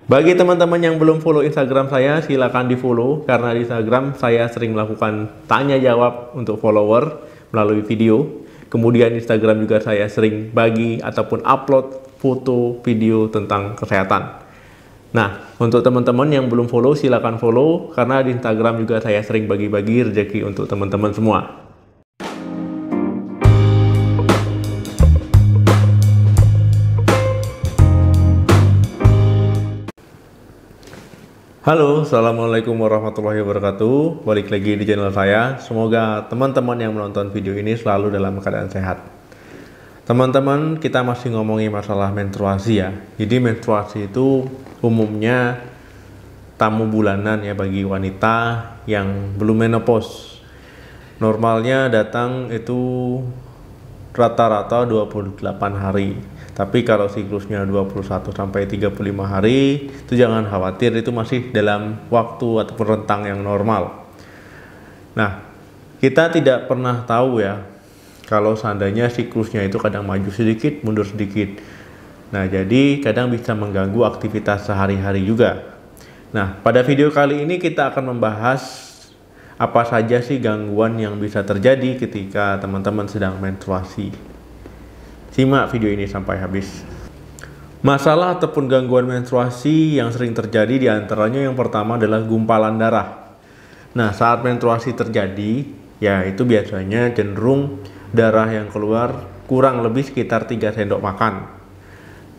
Bagi teman-teman yang belum follow Instagram saya, silakan di follow karena di Instagram saya sering melakukan tanya jawab untuk follower melalui video. Kemudian Instagram juga saya sering bagi ataupun upload foto video tentang kesehatan. Nah, untuk teman-teman yang belum follow, silakan follow karena di Instagram juga saya sering bagi-bagi rezeki untuk teman-teman semua. Halo, Assalamualaikum warahmatullahi wabarakatuh. Balik lagi di channel saya. Semoga teman-teman yang menonton video ini selalu dalam keadaan sehat. Teman-teman, kita masih ngomongin masalah menstruasi ya. Jadi menstruasi itu umumnya tamu bulanan ya bagi wanita yang belum menopause. Normalnya datang itu rata-rata 28 hari. Tapi kalau siklusnya 21 sampai 35 hari, itu jangan khawatir, itu masih dalam waktu ataupun rentang yang normal. Nah, kita tidak pernah tahu ya, kalau seandainya siklusnya itu kadang maju sedikit, mundur sedikit. Nah, jadi kadang bisa mengganggu aktivitas sehari-hari juga. Nah, pada video kali ini kita akan membahas apa saja sih gangguan yang bisa terjadi ketika teman-teman sedang menstruasi. Simak video ini sampai habis. Masalah ataupun gangguan menstruasi yang sering terjadi diantaranya yang pertama adalah gumpalan darah. Nah, saat menstruasi terjadi, ya itu biasanya cenderung darah yang keluar kurang lebih sekitar 3 sendok makan.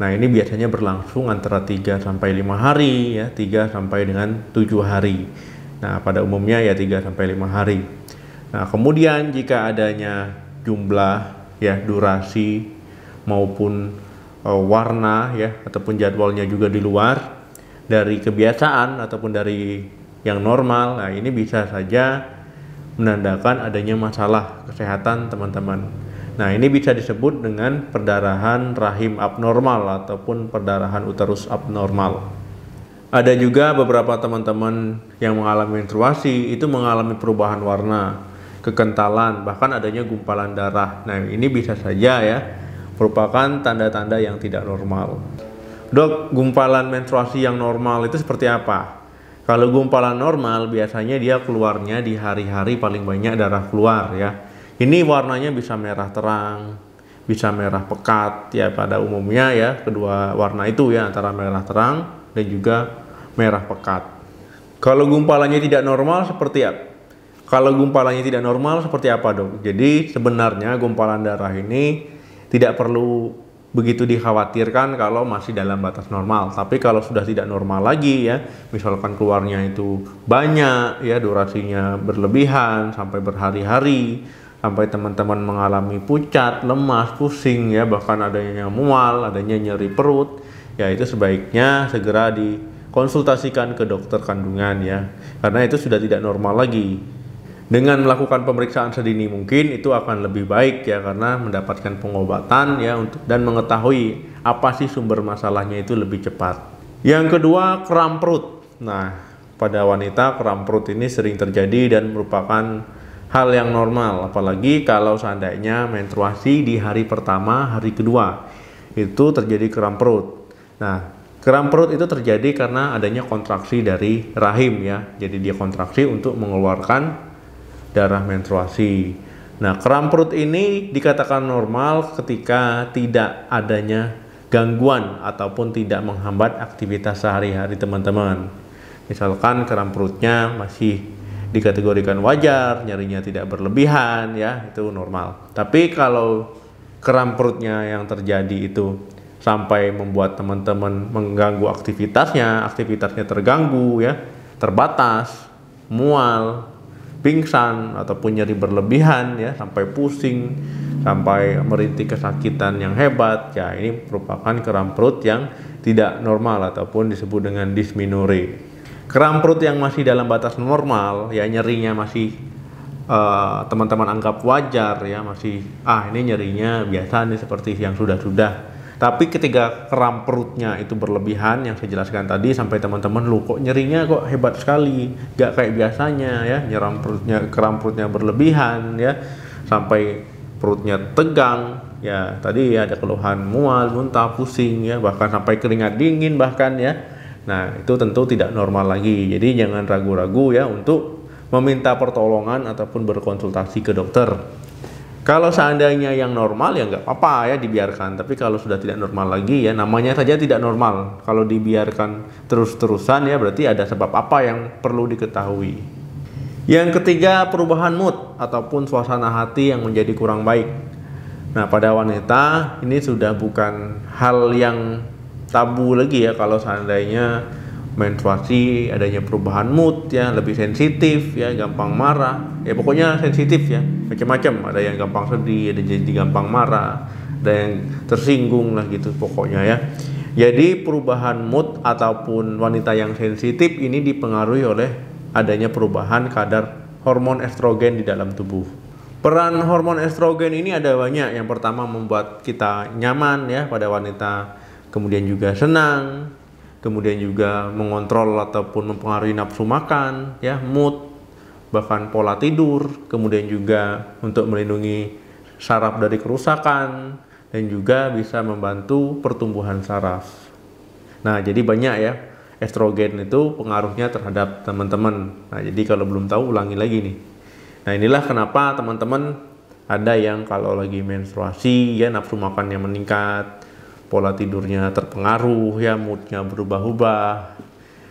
Nah, ini biasanya berlangsung antara 3 sampai 5 hari ya, 3 sampai dengan 7 hari. Nah, pada umumnya ya 3 sampai 5 hari. Nah, kemudian jika adanya jumlah ya durasi maupun warna ya ataupun jadwalnya juga di luar dari kebiasaan ataupun dari yang normal, nah ini bisa saja menandakan adanya masalah kesehatan teman-teman. Nah, ini bisa disebut dengan perdarahan rahim abnormal ataupun perdarahan uterus abnormal. Ada juga beberapa teman-teman yang mengalami menstruasi itu mengalami perubahan warna, kekentalan, bahkan adanya gumpalan darah. Nah, ini bisa saja ya merupakan tanda-tanda yang tidak normal. Dok, gumpalan menstruasi yang normal itu seperti apa? Kalau gumpalan normal biasanya dia keluarnya di hari-hari paling banyak darah keluar ya. Ini warnanya bisa merah terang, bisa merah pekat ya pada umumnya ya, kedua warna itu ya antara merah terang dan juga merah pekat. Kalau gumpalannya tidak normal seperti apa? Kalau gumpalannya tidak normal seperti apa, Dok? Jadi sebenarnya gumpalan darah ini tidak perlu begitu dikhawatirkan kalau masih dalam batas normal. Tapi kalau sudah tidak normal lagi ya, misalkan keluarnya itu banyak ya, durasinya berlebihan sampai berhari-hari, sampai teman-teman mengalami pucat, lemas, pusing ya, bahkan adanya mual, adanya nyeri perut, ya itu sebaiknya segera dikonsultasikan ke dokter kandungan ya, karena itu sudah tidak normal lagi. Dengan melakukan pemeriksaan sedini mungkin itu akan lebih baik ya, karena mendapatkan pengobatan ya dan mengetahui apa sih sumber masalahnya itu lebih cepat. Yang kedua, kram perut. Nah, pada wanita kram perut ini sering terjadi dan merupakan hal yang normal, apalagi kalau seandainya menstruasi di hari pertama, hari kedua itu terjadi kram perut. Nah, kram perut itu terjadi karena adanya kontraksi dari rahim ya. Jadi dia kontraksi untuk mengeluarkan darah menstruasi. Nah, kram perut ini dikatakan normal ketika tidak adanya gangguan ataupun tidak menghambat aktivitas sehari-hari teman-teman. Misalkan kram perutnya masih dikategorikan wajar, nyerinya tidak berlebihan ya, itu normal. Tapi kalau kram perutnya yang terjadi itu sampai membuat teman-teman mengganggu aktivitasnya terganggu ya, terbatas, mual, pingsan ataupun nyeri berlebihan ya, sampai pusing, sampai merintih kesakitan yang hebat ya, ini merupakan kram perut yang tidak normal ataupun disebut dengan dysmenorrhea. Kram perut yang masih dalam batas normal ya, nyerinya masih teman-teman anggap wajar ya, masih ini nyerinya biasa nih seperti yang sudah-sudah. Tapi ketika kram perutnya itu berlebihan yang saya jelaskan tadi, sampai teman-teman lu kok nyerinya kok hebat sekali, gak kayak biasanya ya, kram perutnya berlebihan ya, sampai perutnya tegang ya, tadi ada keluhan mual, muntah, pusing ya, bahkan sampai keringat dingin bahkan ya. Nah, itu tentu tidak normal lagi. Jadi jangan ragu-ragu ya untuk meminta pertolongan ataupun berkonsultasi ke dokter. Kalau seandainya yang normal ya nggak apa-apa ya dibiarkan. Tapi kalau sudah tidak normal lagi ya, namanya saja tidak normal. Kalau dibiarkan terus-terusan ya berarti ada sebab apa yang perlu diketahui. Yang ketiga, perubahan mood ataupun suasana hati yang menjadi kurang baik. Nah, pada wanita ini sudah bukan hal yang tabu lagi ya kalau seandainya menstruasi adanya perubahan mood ya, lebih sensitif ya, gampang marah ya, pokoknya sensitif ya, macam-macam, ada yang gampang sedih, ada jadi gampang marah, ada yang tersinggung lah gitu pokoknya ya. Jadi perubahan mood ataupun wanita yang sensitif ini dipengaruhi oleh adanya perubahan kadar hormon estrogen di dalam tubuh. Peran hormon estrogen ini ada banyak. Yang pertama, membuat kita nyaman ya pada wanita, kemudian juga senang, kemudian juga mengontrol ataupun mempengaruhi nafsu makan ya, mood, bahkan pola tidur, kemudian juga untuk melindungi saraf dari kerusakan, dan juga bisa membantu pertumbuhan saraf. Nah, jadi banyak ya estrogen itu pengaruhnya terhadap teman-teman. Nah, jadi kalau belum tahu ulangi lagi nih. Nah, inilah kenapa teman-teman ada yang kalau lagi menstruasi ya nafsu makannya meningkat, pola tidurnya terpengaruh ya, moodnya berubah-ubah,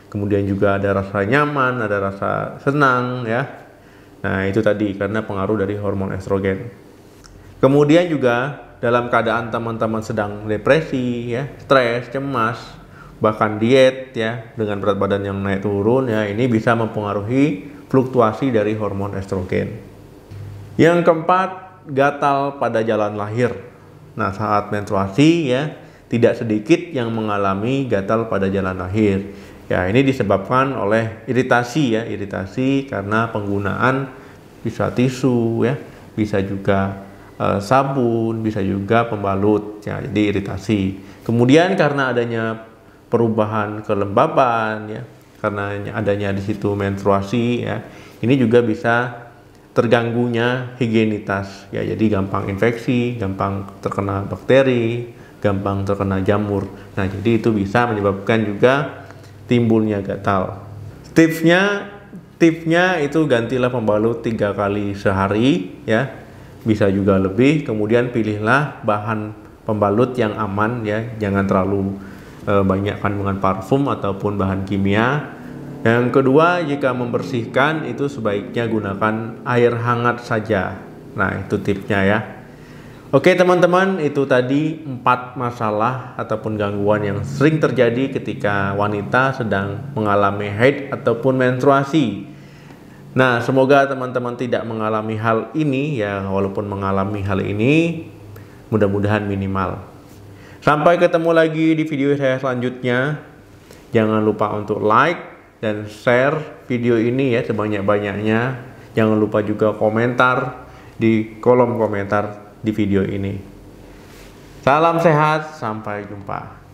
kemudian juga ada rasa nyaman, ada rasa senang ya. Nah, itu tadi karena pengaruh dari hormon estrogen. Kemudian juga dalam keadaan teman-teman sedang depresi ya, stres, cemas, bahkan diet ya dengan berat badan yang naik turun ya, ini bisa mempengaruhi fluktuasi dari hormon estrogen. Yang keempat, gatal pada jalan lahir. Nah, saat menstruasi ya tidak sedikit yang mengalami gatal pada jalan lahir. Ya, ini disebabkan oleh iritasi ya, iritasi karena penggunaan bisa tisu ya, bisa juga sabun, bisa juga pembalut ya, jadi iritasi. Kemudian karena adanya perubahan kelembaban ya, karena adanya di situ menstruasi ya, ini juga bisa terganggunya higienitas ya, jadi gampang infeksi, gampang terkena bakteri, gampang terkena jamur. Nah, jadi itu bisa menyebabkan juga timbulnya gatal. Tipsnya itu gantilah pembalut 3 kali sehari ya, bisa juga lebih. Kemudian pilihlah bahan pembalut yang aman ya, jangan terlalu banyak kandungan parfum ataupun bahan kimia. Yang kedua, jika membersihkan itu sebaiknya gunakan air hangat saja. Nah, itu tipsnya ya. Oke teman-teman, itu tadi 4 masalah ataupun gangguan yang sering terjadi ketika wanita sedang mengalami haid ataupun menstruasi. Nah, semoga teman-teman tidak mengalami hal ini ya, walaupun mengalami hal ini mudah-mudahan minimal. Sampai ketemu lagi di video saya selanjutnya. Jangan lupa untuk like dan share video ini ya sebanyak-banyaknya. Jangan lupa juga komentar di kolom komentar di video ini. Salam sehat, sampai jumpa.